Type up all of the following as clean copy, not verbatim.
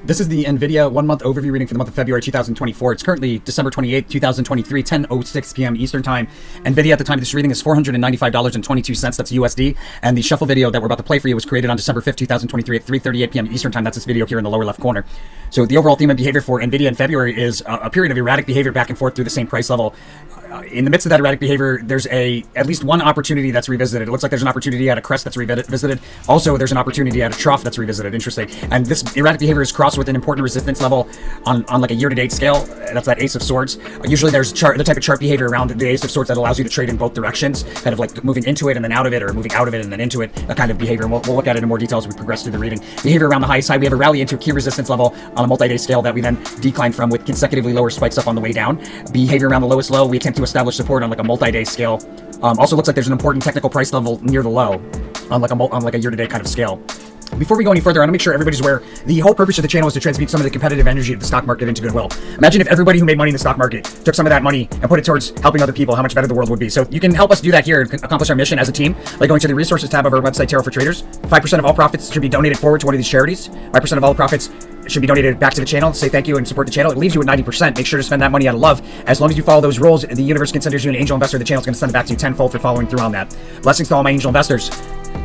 This is the NVIDIA 1 month overview reading for the month of February 2024. It's currently December 28th, 2023, 10:06 p.m. Eastern Time. NVIDIA at the time of this reading is $495.22. That's USD. And the shuffle video that we're about to play for you was created on December 5th, 2023 at 3:38 p.m. Eastern Time. That's this video here in the lower left corner. So the overall theme of behavior for NVIDIA in February is a period of erratic behavior back and forth through the same price level. In the midst of that erratic behavior, there's at least one opportunity that's revisited. It looks like there's an opportunity at a crest that's revisited. Also, there's an opportunity at a trough that's revisited. Interesting. And this erratic behavior is crossed with an important resistance level on like a year-to-date scale. That's that Ace of Swords. Usually there's the type of chart behavior around the Ace of Swords that allows you to trade in both directions, kind of like moving into it and then out of it, or moving out of it and then into it, that kind of behavior. And we'll look at it in more detail as we progress through the reading. Behavior around the highest high, we have a rally into a key resistance level on a multi-day scale that we then decline from with consecutively lower spikes up on the way down. Behavior around the lowest low, we attempt to establish support on like a multi-day scale. Also looks like there's an important technical price level near the low on like a year-to-date kind of scale. Before we go any further, I want to make sure everybody's aware the whole purpose of the channel is to transmute some of the competitive energy of the stock market into goodwill. Imagine if everybody who made money in the stock market took some of that money and put it towards helping other people, how much better the world would be. So you can help us do that here and accomplish our mission as a team by going to the resources tab of our website, Tarot for Traders. 5% of all profits should be donated forward to one of these charities. 5% of all profits should be donated back to the channel. Say thank you and support the channel. It leaves you at 90%. Make sure to spend that money out of love. As long as you follow those rules, the universe considers you an angel investor. The channel's going to send it back to you tenfold for following through on that. Blessings to all my angel investors.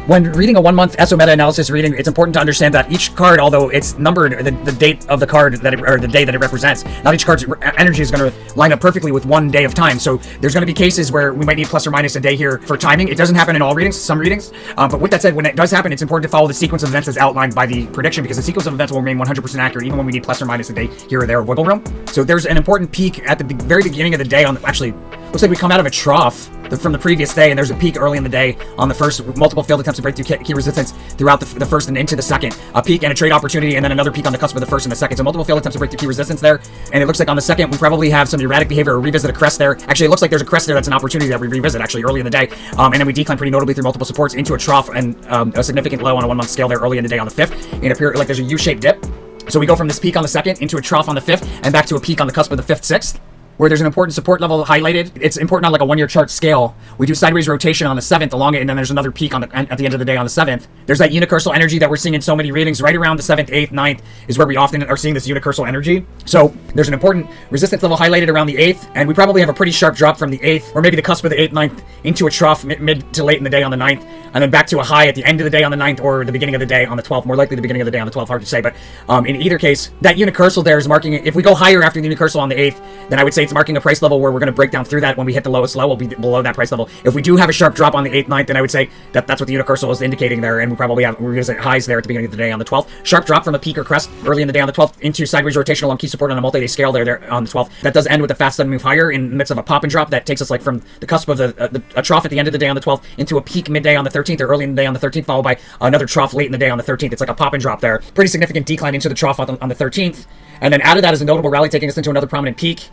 When reading a 1 month SO meta-analysis reading, it's important to understand that each card, although it's numbered, the date of the card or the day that it represents, not each card's energy is going to line up perfectly with 1 day of time. So there's going to be cases where we might need plus or minus a day here for timing. It doesn't happen in all readings, some readings. But with that said, when it does happen, it's important to follow the sequence of events as outlined by the prediction, because the sequence of events will remain 100% accurate even when we need plus or minus a day here or there of wiggle room. So there's an important peak at the very beginning of the day actually, looks like we come out of a trough from the previous day, and there's a peak early in the day on the first. Multiple failed attempts to break through key resistance throughout the first and into the second. A peak and a trade opportunity, and then another peak on the cusp of the first and the second. So multiple failed attempts to break through key resistance there. And it looks like on the second, we probably have some erratic behavior or revisit a crest there. Actually, it looks like there's a crest there that's an opportunity that we revisit actually early in the day. And then we decline pretty notably through multiple supports into a trough and a significant low on a 1 month scale there early in the day on the 5th. In a period like there's a U-shaped dip. So we go from this peak on the 2nd into a trough on the 5th and back to a peak on the cusp of the 5th, 6th. Where there's an important support level highlighted. It's important on like a 1 year chart scale. We do sideways rotation on the 7th along it, and then there's another peak at the end of the day on the 7th. There's that unicursal energy that we're seeing in so many readings. Right around the 7th, 8th, 9th is where we often are seeing this unicursal energy. So there's an important resistance level highlighted around the 8th, and we probably have a pretty sharp drop from the 8th, or maybe the cusp of the 8th, 9th, into a trough mid to late in the day on the 9th, and then back to a high at the end of the day on the 9th, or the beginning of the day on the 12th. More likely the beginning of the day on the 12th, hard to say, but in either case, that unicursal there is marking, if we go higher after the unicursal on the 8th, then I would say it's marking a price level where we're going to break down through that. When we hit the lowest low, we'll be below that price level. If we do have a sharp drop on the 8th, 9th, then I would say that's what the unicursal is indicating there, and we probably have revisit highs there at the beginning of the day on the 12th. Sharp drop from a peak or crest early in the day on the 12th into sideways rotation along key support on a multi-day scale there on the 12th. That does end with a fast sudden move higher in the midst of a pop and drop that takes us like from the cusp of a trough at the end of the day on the 12th into a peak midday on the 13th or early in the day on the 13th, followed by another trough late in the day on the 13th. It's like a pop and drop there. Pretty significant decline into the trough on the 13th. And then out of that is a notable rally taking us into another prominent peak,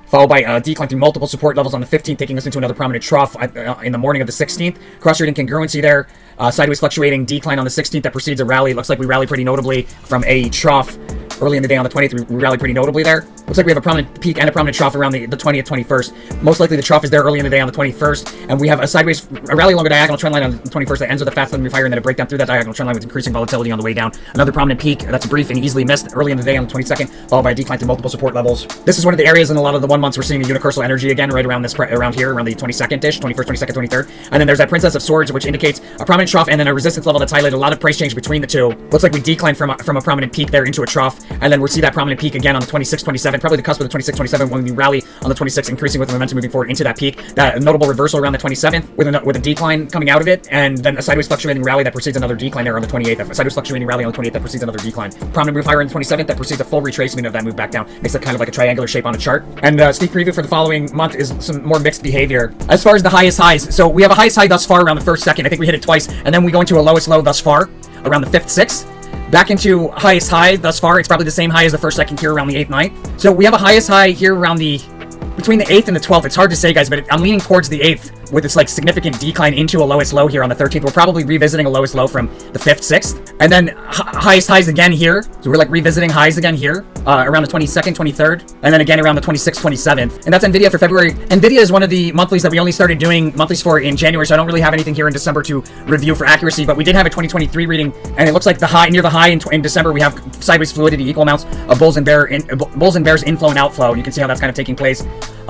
followed by a decline through multiple support levels on the 15th, taking us into another prominent trough in the morning of the 16th. Cross-reading congruency there. Sideways fluctuating decline on the 16th that precedes a rally. It looks like we rally pretty notably from a trough early in the day on the 20th. We rally pretty notably there. Looks like we have a prominent peak and a prominent trough around the 20th, 21st. Most likely the trough is there early in the day on the 21st. And we have a rally along a diagonal trend line on the 21st that ends with a fast sudden move higher, and then a breakdown through that diagonal trend line with increasing volatility on the way down. Another prominent peak that's brief and easily missed early in the day on the 22nd, followed by a decline through multiple support levels. This is one of the areas in a lot of the 1 months we're seeing the unicursal energy again, right around here, around the 22nd-ish, 21st, 22nd, 23rd. And then there's that Princess of Swords, which indicates a prominent trough and then a resistance level that's highlighted. A lot of price change between the two. Looks like we decline from a prominent peak there into a trough, and then we'll see that prominent peak again on the 26th, 27th, probably the cusp of the 26th, 27th, when we rally on the 26th, increasing with the momentum moving forward into that peak. That notable reversal around the 27th with a decline coming out of it, and then a sideways fluctuating rally that precedes another decline there on the 28th. A sideways fluctuating rally on the 28th that precedes another decline. Prominent move higher on the 27th that precedes a full retracement of that move back down. Makes it kind of like a triangular shape on a chart. And sneak preview for the following month is some more mixed behavior. As far as the highest highs, so we have a highest high thus far around the 1st, 2nd. I think we hit it twice, and then we go into a lowest low thus far around the 5th, 6th. Back into highest high thus far. It's probably the same high as the 1st, 2nd here around the 8th, 9th. So we have a highest high here around between the 8th and the 12th. It's hard to say, guys, but I'm leaning towards the 8th with this like significant decline into a lowest low here on the 13th. We're probably revisiting a lowest low from the 5th, 6th, and then highest highs again here. So we're like revisiting highs again here around the 22nd, 23rd, and then again around the 26th, 27th. And that's NVIDIA for February. NVIDIA is one of the monthlies that we only started doing monthlies for in January, so I don't really have anything here in December to review for accuracy, but we did have a 2023 reading, and it looks like the high near the high in December, we have sideways fluidity, equal amounts of bulls and bears inflow and outflow, and you can see how that's kind of taking place.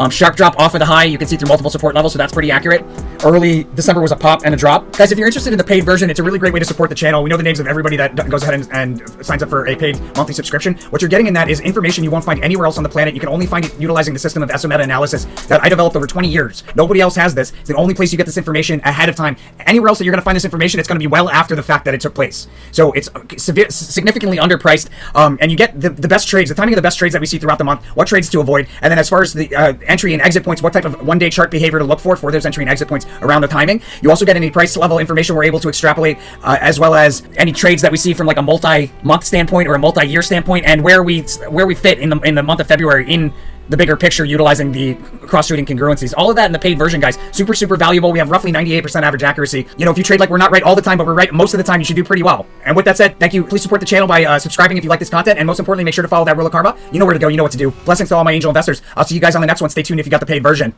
Sharp drop off of the high, you can see through multiple support levels, so that's pretty accurate. Early December was a pop and a drop. Guys, if you're interested in the paid version, it's a really great way to support the channel. We know the names of everybody that goes ahead and signs up for a paid monthly subscription. What you're getting in that is information you won't find anywhere else on the planet. You can only find it utilizing the system of ESO meta-analysis that I developed over 20 years. Nobody else has this. It's the only place you get this information ahead of time. Anywhere else that you're going to find this information, it's going to be well after the fact that it took place. So it's significantly underpriced, and you get the best trades, the timing of the best trades that we see throughout the month, what trades to avoid, and then as far as the entry and exit points, what type of one-day chart behavior to look for those entry and exit points around the timing. You also get any price level information we're able to extrapolate, as well as any trades that we see from like a multi-month standpoint or a multi-year standpoint, and where we fit in the month of February in the bigger picture, utilizing the cross-trading congruencies. All of that in the paid version, guys. Super, super valuable. We have roughly 98% average accuracy. You know, if you trade like we're not right all the time, but we're right most of the time, you should do pretty well. And with that said, thank you. Please support the channel by subscribing if you like this content, and most importantly, make sure to follow that rule of karma. You know where to go. You know what to do. Blessings to all my angel investors. I'll see you guys on the next one. Stay tuned if you got the paid version.